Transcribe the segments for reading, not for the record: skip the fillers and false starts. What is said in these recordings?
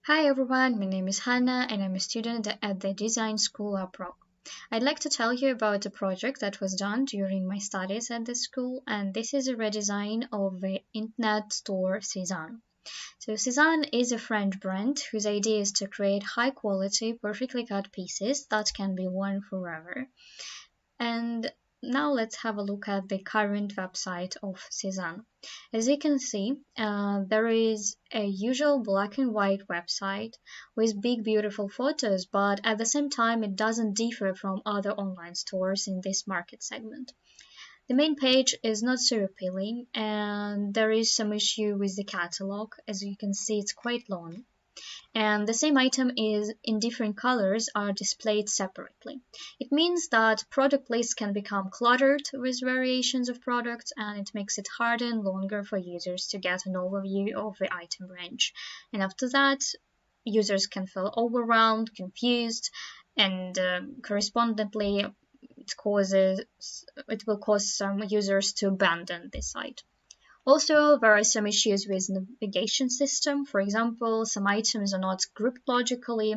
Hi everyone, my name is Hanna and I'm a student at the Design School UPROCK. I'd like to tell you about a project that was done during my studies at the school, and this is a redesign of the internet store Sezane. So Sezane is a French brand whose idea is to create high quality, perfectly cut pieces that can be worn forever. And now let's have a look at the current website of Sezane. As you can see, there is a usual black and white website with big beautiful photos, but at the same time it doesn't differ from other online stores in this market segment. The main page is not so appealing and there is some issue with the catalog. As you can see, it's quite long and the same item is in different colors are displayed separately. It means that product lists can become cluttered with variations of products, and it makes it harder and longer for users to get an overview of the item range. And after that, users can feel overwhelmed, confused, and correspondingly it will cause some users to abandon the site. Also, there are some issues with navigation system. For example, some items are not grouped logically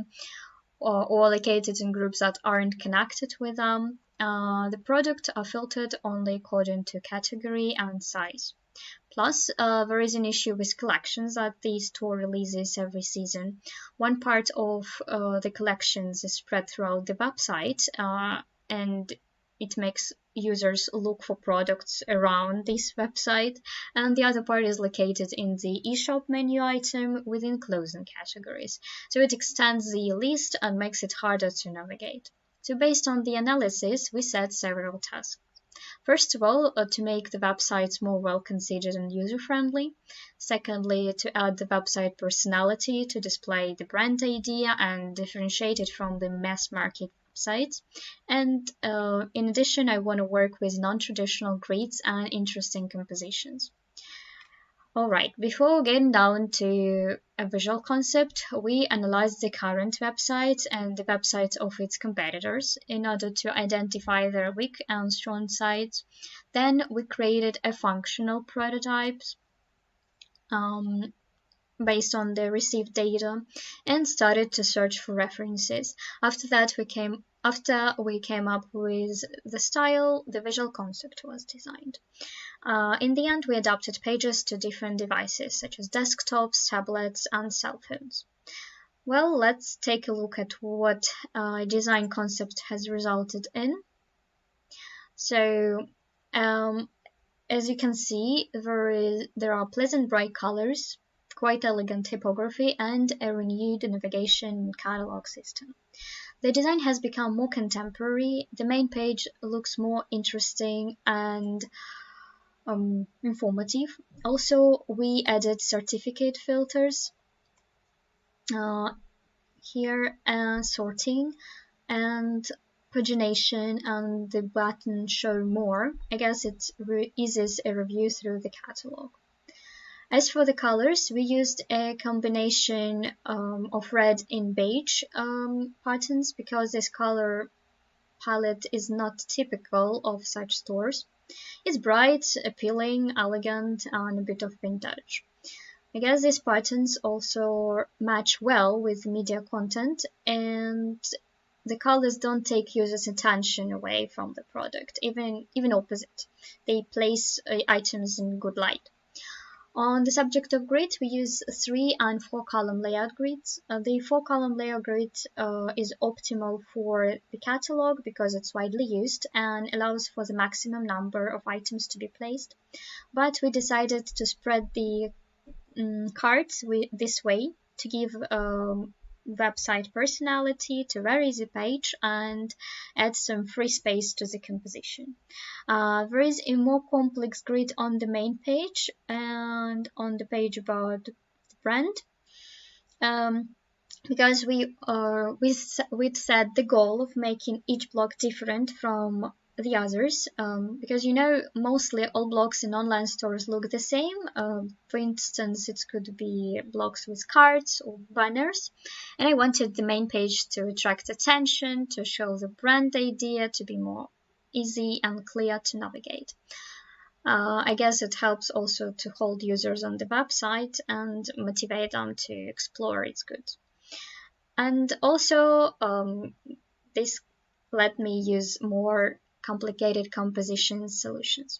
or located in groups that aren't connected with them. The products are filtered only according to category and size. Plus, there is an issue with collections that the store releases every season. One part of the collections is spread throughout the website, and it makes users look for products around this website, and the other part is located in the eShop menu item within clothing categories. So it extends the list and makes it harder to navigate. So based on the analysis, we set several tasks. First of all, to make the websites more well considered and user friendly. Secondly, to add the website personality to display the brand idea and differentiate it from the mass market websites. And in addition, I want to work with non-traditional grids and interesting compositions. Alright, before getting down to a visual concept, we analyzed the current websites and the websites of its competitors in order to identify their weak and strong sides. Then we created a functional prototypes um, based on the received data and started to search for references. After we came up with the style, the visual concept was designed. In the end, we adapted pages to different devices such as desktops, tablets, and cell phones. Well, let's take a look at what design concept has resulted in. So, as you can see, there are pleasant bright colors, quite elegant typography, and a renewed navigation catalog system. The design has become more contemporary. The main page looks more interesting and informative. Also, we added certificate filters here and sorting and pagination and the button show more. I guess it eases a review through the catalog. As for the colors, we used a combination of red and beige patterns because this color palette is not typical of such stores. It's bright, appealing, elegant, and a bit of vintage. I guess these patterns also match well with media content, and the colors don't take users' attention away from the product, even opposite. They place items in good light. On the subject of grids, we use 3 and 4 column layout grids. The 4 column layout grid is optimal for the catalog because it's widely used and allows for the maximum number of items to be placed. But we decided to spread the cards this way to give website personality to vary the page and add some free space to the composition. There is a more complex grid on the main page and on the page about the brand. Because we set the goal of making each block different from the others, because mostly all blocks in online stores look the same. For instance, it could be blocks with cards or banners, and I wanted the main page to attract attention, to show the brand idea, to be more easy and clear to navigate. I guess it helps also to hold users on the website and motivate them to explore its goods. And also, this let me use more complicated composition solutions.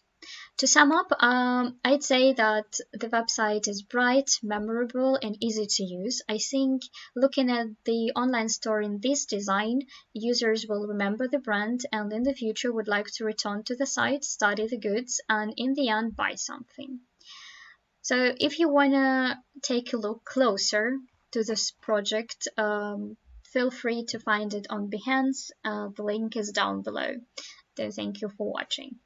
To sum up, I'd say that the website is bright, memorable, and easy to use. I think looking at the online store in this design, users will remember the brand and in the future would like to return to the site, study the goods, and in the end buy something. So if you want to take a look closer to this project, feel free to find it on Behance. The link is down below. So thank you for watching.